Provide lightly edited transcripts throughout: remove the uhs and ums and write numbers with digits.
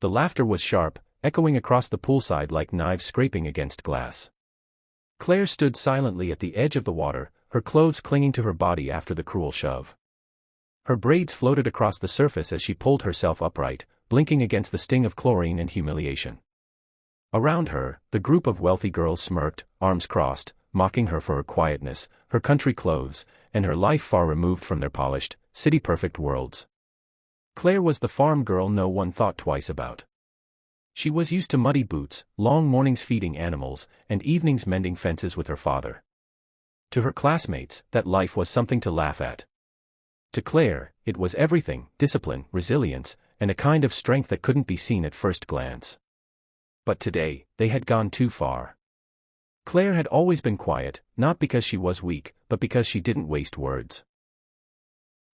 The laughter was sharp, echoing across the poolside like knives scraping against glass. Claire stood silently at the edge of the water, her clothes clinging to her body after the cruel shove. Her braids floated across the surface as she pulled herself upright, blinking against the sting of chlorine and humiliation. Around her, the group of wealthy girls smirked, arms crossed, mocking her for her quietness, her country clothes, and her life far removed from their polished, city-perfect worlds. Claire was the farm girl no one thought twice about. She was used to muddy boots, long mornings feeding animals, and evenings mending fences with her father. To her classmates, that life was something to laugh at. To Claire, it was everything: discipline, resilience, and a kind of strength that couldn't be seen at first glance. But today, they had gone too far. Claire had always been quiet, not because she was weak, but because she didn't waste words.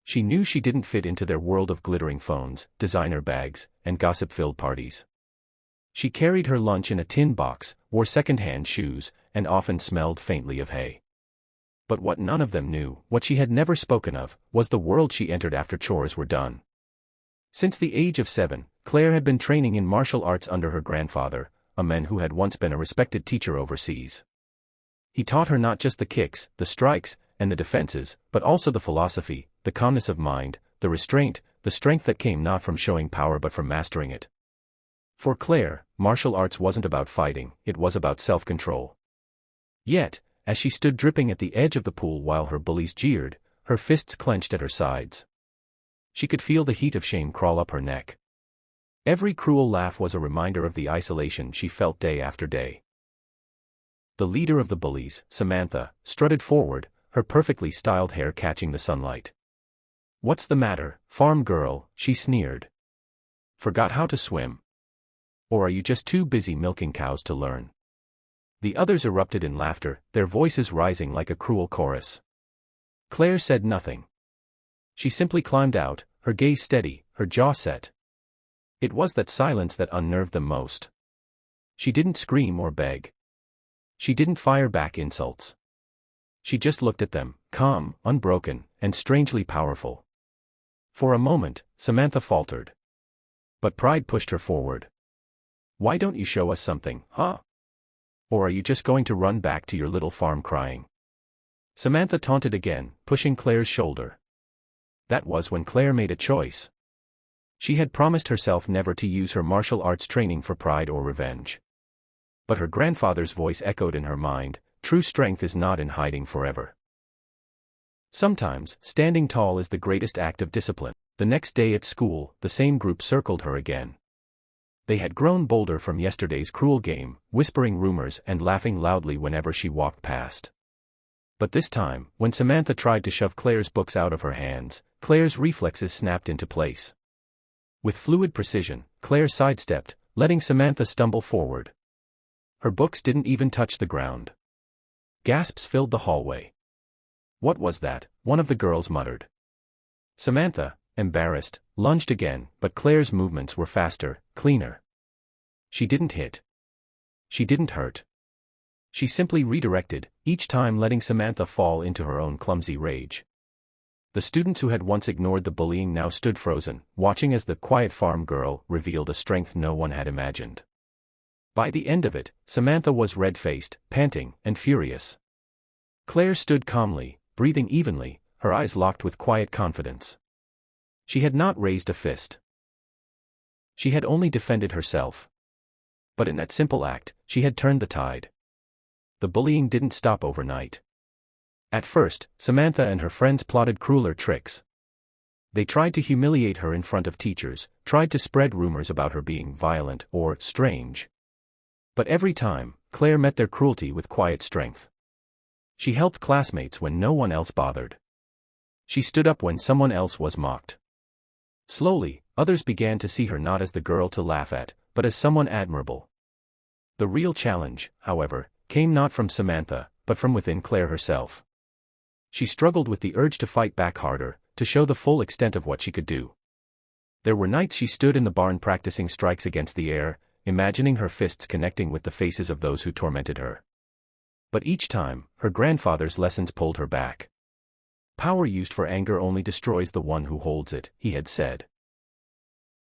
She knew she didn't fit into their world of glittering phones, designer bags, and gossip-filled parties. She carried her lunch in a tin box, wore second-hand shoes, and often smelled faintly of hay. But what none of them knew, what she had never spoken of, was the world she entered after chores were done. Since the age of 7, Claire had been training in martial arts under her grandfather, a man who had once been a respected teacher overseas. He taught her not just the kicks, the strikes, and the defenses, but also the philosophy, the calmness of mind, the restraint, the strength that came not from showing power but from mastering it. For Claire, martial arts wasn't about fighting, it was about self-control. Yet, as she stood dripping at the edge of the pool while her bullies jeered, her fists clenched at her sides. She could feel the heat of shame crawl up her neck. Every cruel laugh was a reminder of the isolation she felt day after day. The leader of the bullies, Samantha, strutted forward, her perfectly styled hair catching the sunlight. "What's the matter, farm girl?" she sneered. "Forgot how to swim? Or are you just too busy milking cows to learn?" The others erupted in laughter, their voices rising like a cruel chorus. Claire said nothing. She simply climbed out, her gaze steady, her jaw set. It was that silence that unnerved them most. She didn't scream or beg. She didn't fire back insults. She just looked at them, calm, unbroken, and strangely powerful. For a moment, Samantha faltered. But pride pushed her forward. "Why don't you show us something, huh? Or are you just going to run back to your little farm crying?" Samantha taunted again, pushing Claire's shoulder. That was when Claire made a choice. She had promised herself never to use her martial arts training for pride or revenge. But her grandfather's voice echoed in her mind: true strength is not in hiding forever. Sometimes, standing tall is the greatest act of discipline. The next day at school, the same group circled her again. They had grown bolder from yesterday's cruel game, whispering rumors and laughing loudly whenever she walked past. But this time, when Samantha tried to shove Claire's books out of her hands, Claire's reflexes snapped into place. With fluid precision, Claire sidestepped, letting Samantha stumble forward. Her books didn't even touch the ground. Gasps filled the hallway. "What was that?" one of the girls muttered. Samantha, embarrassed, lunged again, but Claire's movements were faster, cleaner. She didn't hit. She didn't hurt. She simply redirected, each time letting Samantha fall into her own clumsy rage. The students who had once ignored the bullying now stood frozen, watching as the quiet farm girl revealed a strength no one had imagined. By the end of it, Samantha was red-faced, panting, and furious. Claire stood calmly, breathing evenly, her eyes locked with quiet confidence. She had not raised a fist. She had only defended herself. But in that simple act, she had turned the tide. The bullying didn't stop overnight. At first, Samantha and her friends plotted crueler tricks. They tried to humiliate her in front of teachers, tried to spread rumors about her being violent or strange. But every time, Claire met their cruelty with quiet strength. She helped classmates when no one else bothered. She stood up when someone else was mocked. Slowly, others began to see her not as the girl to laugh at, but as someone admirable. The real challenge, however, came not from Samantha, but from within Claire herself. She struggled with the urge to fight back harder, to show the full extent of what she could do. There were nights she stood in the barn practicing strikes against the air, imagining her fists connecting with the faces of those who tormented her. But each time, her grandfather's lessons pulled her back. "Power used for anger only destroys the one who holds it," he had said.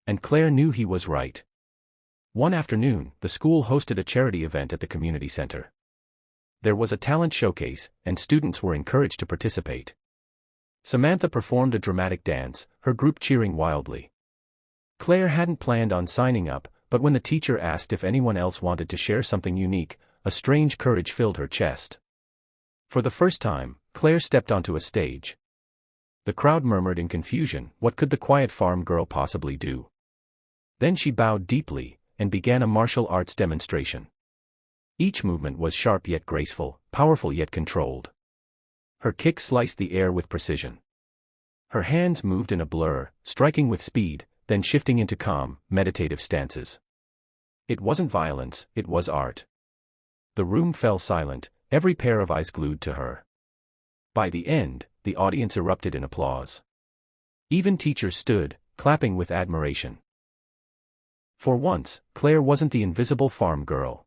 And Claire knew he was right. One afternoon, the school hosted a charity event at the community center. There was a talent showcase, and students were encouraged to participate. Samantha performed a dramatic dance, her group cheering wildly. Claire hadn't planned on signing up, but when the teacher asked if anyone else wanted to share something unique, a strange courage filled her chest. For the first time, Claire stepped onto a stage. The crowd murmured in confusion, what could the quiet farm girl possibly do? Then she bowed deeply, and began a martial arts demonstration. Each movement was sharp yet graceful, powerful yet controlled. Her kicks sliced the air with precision. Her hands moved in a blur, striking with speed, then shifting into calm, meditative stances. It wasn't violence, it was art. The room fell silent, every pair of eyes glued to her. By the end, the audience erupted in applause. Even teachers stood, clapping with admiration. For once, Claire wasn't the invisible farm girl.